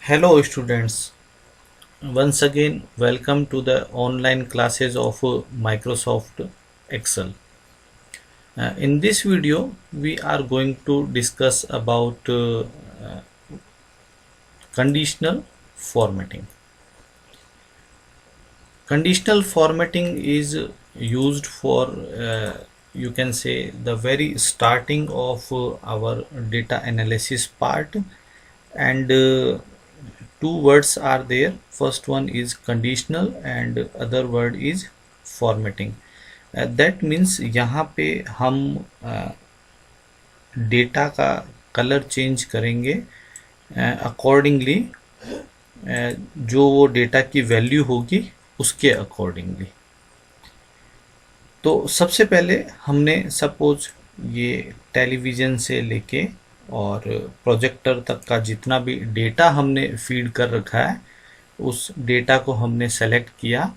Hello students, once again welcome to the online classes of Microsoft Excel. In this video we are going to discuss about conditional formatting. Conditional formatting is used for you can say the very starting of our data analysis part, and two words are there. First one is conditional and other word is formatting. That means यहाँ पे हम data का colour change करेंगे accordingly, जो वो data की value होगी उसके अकॉर्डिंगली। तो सबसे पहले हमने सपोज ये टेलीविज़न से लेके और प्रोजेक्टर तक का जितना भी डेटा हमने फीड कर रखा है उस डेटा को हमने सेलेक्ट किया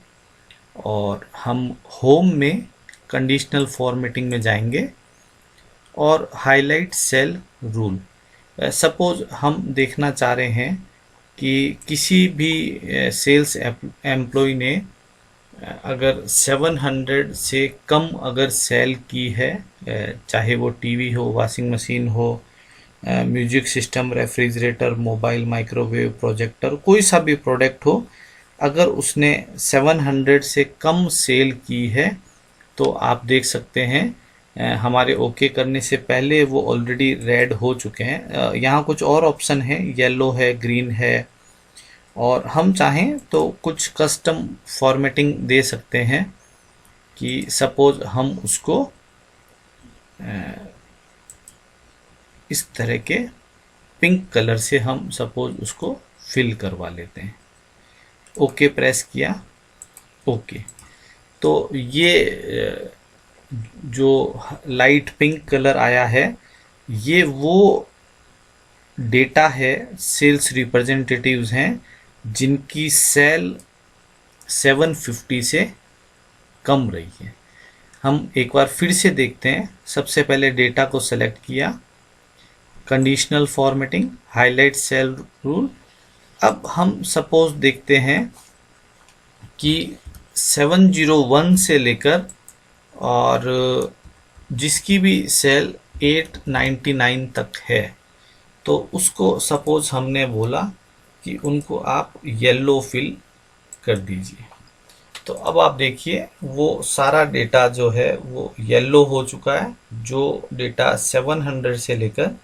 और हम होम में कंडीशनल फॉर्मेटिंग में जाएंगे और हाईलाइट सेल रूल। सपोज हम देखना चाह रहे हैं कि किसी भी सेल्स एम्प्लॉय ने अगर 700 से कम अगर सेल की है, चाहे वो टीवी हो, वॉशिंग मशीन हो, music system, refrigerator, mobile, microwave, projector, कोई सा भी प्रोडक्ट हो, अगर उसने 700 से कम सेल की है तो आप देख सकते हैं हमारे ओके करने से पहले वो ऑलरेडी रेड हो चुके हैं। यहाँ कुछ और ऑप्शन है, येलो है, ग्रीन है, और हम चाहें तो कुछ कस्टम फॉर्मेटिंग दे सकते हैं कि सपोज हम उसको इस तरह के पिंक कलर से हम सपोज उसको फिल करवा लेते हैं। ओके प्रेस किया, ओके। तो ये जो लाइट पिंक कलर आया है ये वो डेटा है, सेल्स रिप्रेजेंटेटिव्स हैं जिनकी सेल 750 से कम रही है। हम एक बार फिर से देखते हैं। सबसे पहले डेटा को सेलेक्ट किया, conditional formatting, highlight cell rule. अब हम सपोज देखते हैं कि 701 से लेकर और जिसकी भी सेल 899 तक है तो उसको सपोज हमने बोला कि उनको आप येलो फिल कर दीजिए। तो अब आप देखिए वो सारा डेटा जो है वो येलो हो चुका है, जो डेटा 700 से लेकर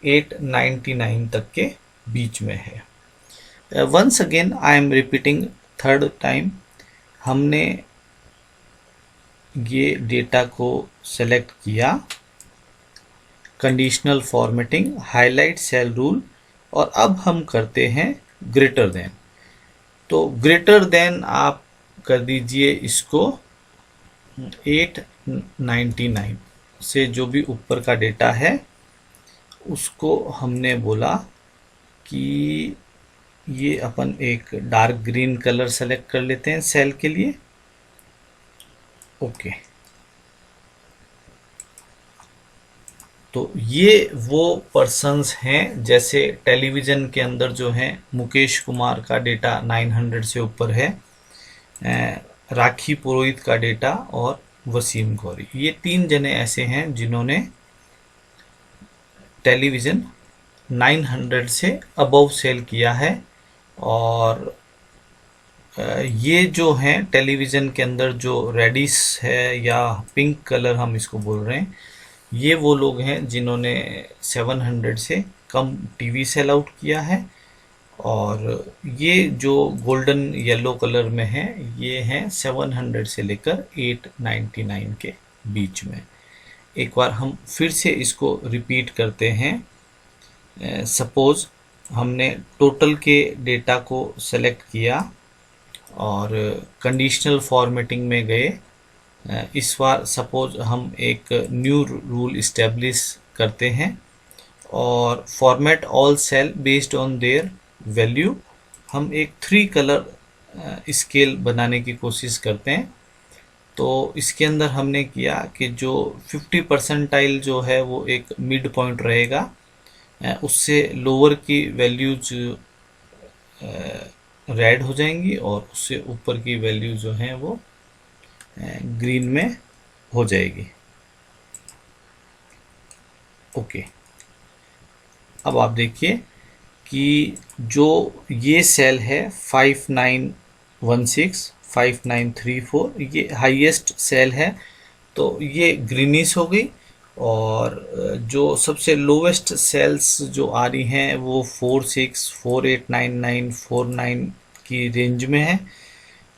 899 तक के बीच में है। Once again I am repeating third time, हमने ये डेटा को सेलेक्ट किया, conditional formatting, highlight cell rule, और अब हम करते हैं ग्रेटर देन। तो ग्रेटर देन आप कर दीजिए इसको 899 से, जो भी ऊपर का डेटा है उसको हमने बोला कि ये अपन एक डार्क ग्रीन कलर सेलेक्ट कर लेते हैं सेल के लिए। ओके। तो ये वो पर्सन्स हैं, जैसे टेलीविज़न के अंदर जो हैं मुकेश कुमार का डेटा 900 से ऊपर है, राखी पुरोहित का डेटा और वसीम गौरी, ये 3 जने ऐसे हैं जिन्होंने टेलीविज़न 900 से अबव सेल किया है। और ये जो हैं टेलीविज़न के अंदर जो रेडिश है या पिंक कलर हम इसको बोल रहे हैं, ये वो लोग हैं जिन्होंने 700 से कम टीवी सेल आउट किया है। और ये जो गोल्डन येलो कलर में है ये हैं 700 से लेकर 899 के बीच में। एक बार हम फिर से इसको रिपीट करते हैं। सपोज हमने टोटल के डेटा को सेलेक्ट किया और कंडीशनल फॉर्मेटिंग में गए। इस बार सपोज हम एक न्यू रूल इस्टेब्लिश करते हैं और format all cell based on their value. हम एक 3 कलर स्केल बनाने की कोशिश करते हैं। तो इसके अंदर हमने किया कि जो 50 परसेंटाइल जो है वो एक मिड पॉइंट रहेगा, उससे लोअर की वैल्यूज रेड हो जाएंगी और उससे ऊपर की वैल्यू जो है वो ग्रीन में हो जाएगी। ओके, अब आप देखिए कि जो ये सेल है 5916 5934 ये हाईएस्ट सेल है, तो ये ग्रीनिश हो गई। और जो सबसे लोवेस्ट सेल्स जो आ रही हैं वो 46 4899 49 की रेंज में है,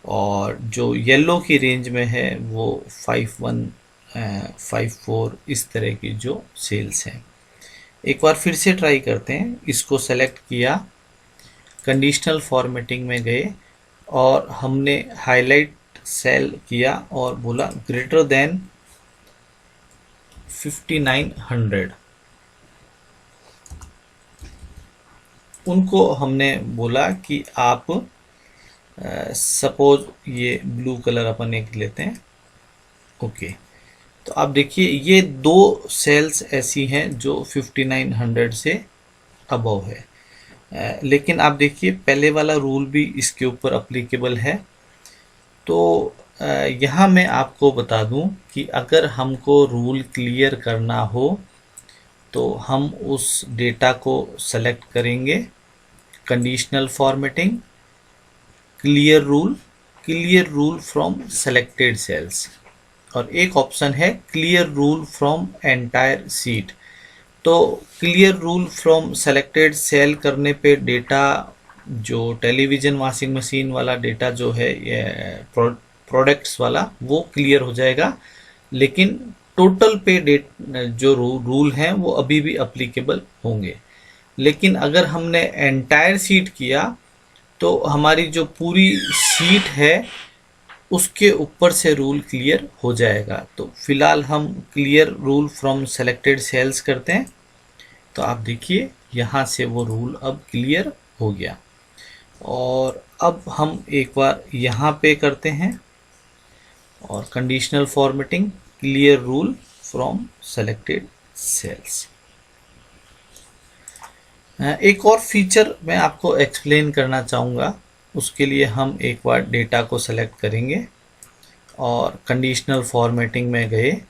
और जो येलो की रेंज में है वो 5154 इस तरह की जो सेल्स हैं। एक बार फिर से ट्राई करते हैं। इसको सेलेक्ट किया, कंडीशनल फॉर्मेटिंग में गए और हमने हाईलाइट सेल किया और बोला ग्रेटर देन 5900। उनको हमने बोला कि आप सपोज ये ब्लू कलर अपन एक लेते हैं। ओके, तो आप देखिए ये दो सेल्स ऐसी हैं जो 5900 से अबव है। लेकिन आप देखिए पहले वाला रूल भी इसके ऊपर अप्लीकेबल है। तो यहाँ मैं आपको बता दूं कि अगर हमको रूल क्लियर करना हो तो हम उस डेटा को सेलेक्ट करेंगे, conditional formatting, clear rule from selected cells, और एक ऑप्शन है clear rule from entire sheet. तो clear rule from selected cell करने पे डेटा, जो टेलीविज़न वॉशिंग मशीन वाला डेटा जो है ये प्रोडक्ट्स वाला, वो क्लियर हो जाएगा। लेकिन टोटल पे डेट जो रूल हैं वो अभी भी अप्लीकेबल होंगे। लेकिन अगर हमने एंटायर सीट किया तो हमारी जो पूरी सीट है उसके ऊपर से रूल क्लियर हो जाएगा। तो फिलहाल हम clear rule from selected cells करते हैं। तो आप देखिए यहाँ से वो रूल अब क्लियर हो गया। और अब हम एक बार यहाँ पे करते हैं और conditional formatting, clear rule from selected cells. एक और फीचर मैं आपको एक्सप्लेन करना चाहूँगा। उसके लिए हम एक बार डेटा को सेलेक्ट करेंगे और कंडीशनल फॉर्मेटिंग में गए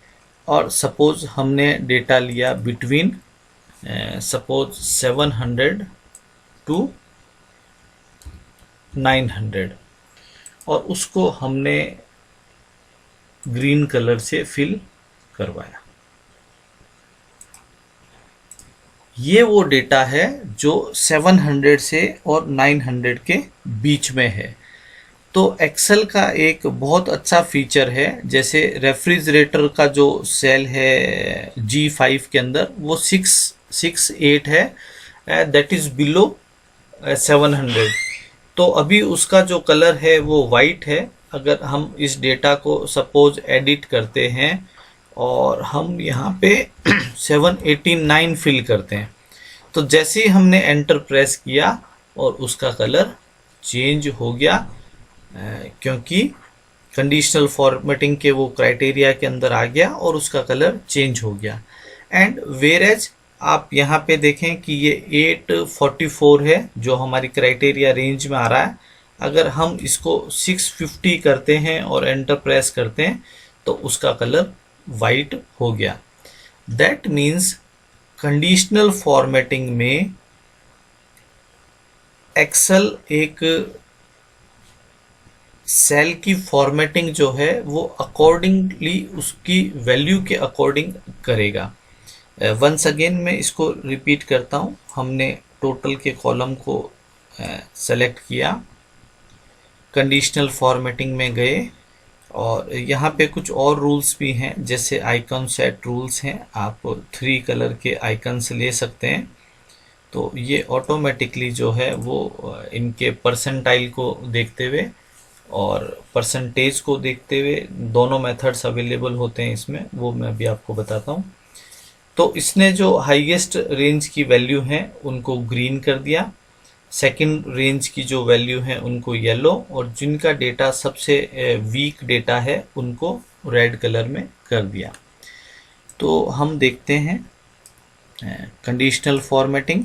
और सपोज हमने डेटा लिया बिटवीन सपोज 700 टू 900 और उसको हमने ग्रीन कलर से फिल करवाया। ये वो डेटा है जो 700 से और 900 के बीच में है। तो एक्सेल का एक बहुत अच्छा फीचर है, जैसे रेफ्रिजरेटर का जो सेल है G5 के अंदर वो 668 है, दैट इज़ बिलो 700। तो अभी उसका जो कलर है वो वाइट है। अगर हम इस डेटा को सपोज एडिट करते हैं और हम यहाँ पे 789 फिल करते हैं, तो जैसे ही हमने एंटर प्रेस किया और उसका कलर चेंज हो गया, क्योंकि कंडीशनल फॉर्मेटिंग के वो क्राइटेरिया के अंदर आ गया और उसका कलर चेंज हो गया। एंड वेरेज आप यहाँ पे देखें कि ये 844 है जो हमारी क्राइटेरिया रेंज में आ रहा है। अगर हम इसको 650 करते हैं और एंटर प्रेस करते हैं तो उसका कलर वाइट हो गया। दैट मीन्स कंडीशनल फॉर्मेटिंग में एक्सेल एक सेल की फॉर्मेटिंग जो है वो अकॉर्डिंगली उसकी वैल्यू के अकॉर्डिंग करेगा। वंस अगेन मैं इसको रिपीट करता हूँ। हमने टोटल के कॉलम को सेलेक्ट किया, कंडीशनल फॉर्मेटिंग में गए और यहाँ पे कुछ और रूल्स भी हैं, जैसे आइकन सेट रूल्स हैं। आप 3 कलर के आइकन्स ले सकते हैं। तो ये ऑटोमेटिकली जो है वो इनके परसेंटाइल को देखते हुए और परसेंटेज को देखते हुए दोनों मेथड्स अवेलेबल होते हैं इसमें, वो मैं अभी आपको बताता हूँ। तो इसने जो हाईएस्ट रेंज की वैल्यू हैं उनको ग्रीन कर दिया, सेकंड रेंज की जो वैल्यू है उनको येलो, और जिनका डेटा सबसे वीक डेटा है उनको रेड कलर में कर दिया। तो हम देखते हैं कंडीशनल फॉर्मेटिंग,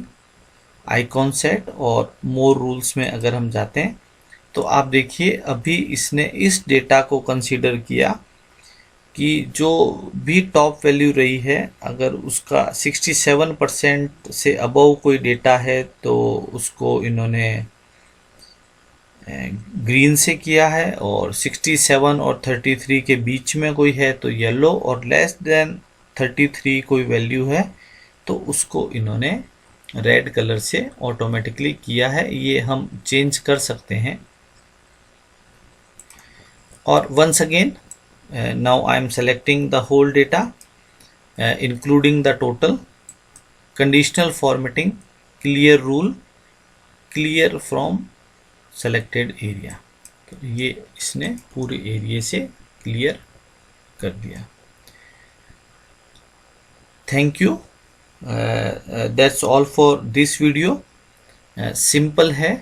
आइकॉन सेट और मोर रूल्स में अगर हम जाते हैं तो आप देखिए अभी इसने इस डेटा को कंसीडर किया कि जो भी टॉप वैल्यू रही है अगर उसका 67% से अबव कोई डेटा है तो उसको इन्होंने ग्रीन से किया है, और 67 और 33 के बीच में कोई है तो येलो, और लेस देन 33 कोई वैल्यू है तो उसको इन्होंने रेड कलर से ऑटोमेटिकली किया है। ये हम चेंज कर सकते हैं। और once again now I am selecting the whole data including the total, conditional formatting, clear rule, clear from selected area. तो ये इसने पूरे एरिया से क्लियर कर दिया। Thank you, that's all for this video. Simple है,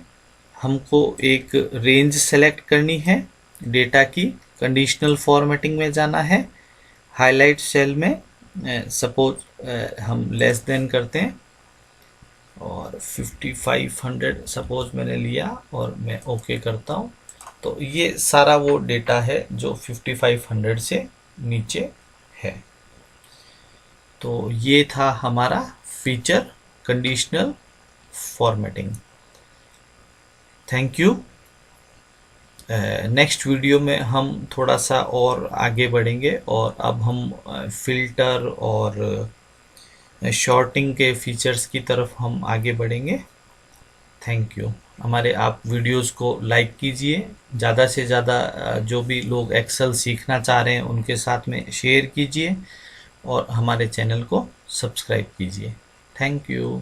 हमको एक रेंज सेलेक्ट करनी है डेटा की, कंडीशनल फॉर्मेटिंग में जाना है, हाईलाइट सेल में सपोज हम लेस देन करते हैं और 5500 सपोज मैंने लिया और मैं ओके करता हूँ, तो ये सारा वो डेटा है जो 5500 से नीचे है। तो ये था हमारा feature conditional formatting. Thank you. Next video में हम थोड़ा सा और आगे बढ़ेंगे और अब हम फिल्टर और शॉर्टिंग के फीचर्स की तरफ हम आगे बढ़ेंगे। Thank you. हमारे आप वीडियोस को लाइक कीजिए, ज़्यादा से ज़्यादा जो भी लोग एक्सेल सीखना चाह रहे हैं उनके साथ में शेयर कीजिए और हमारे चैनल को सब्सक्राइब कीजिए। Thank you.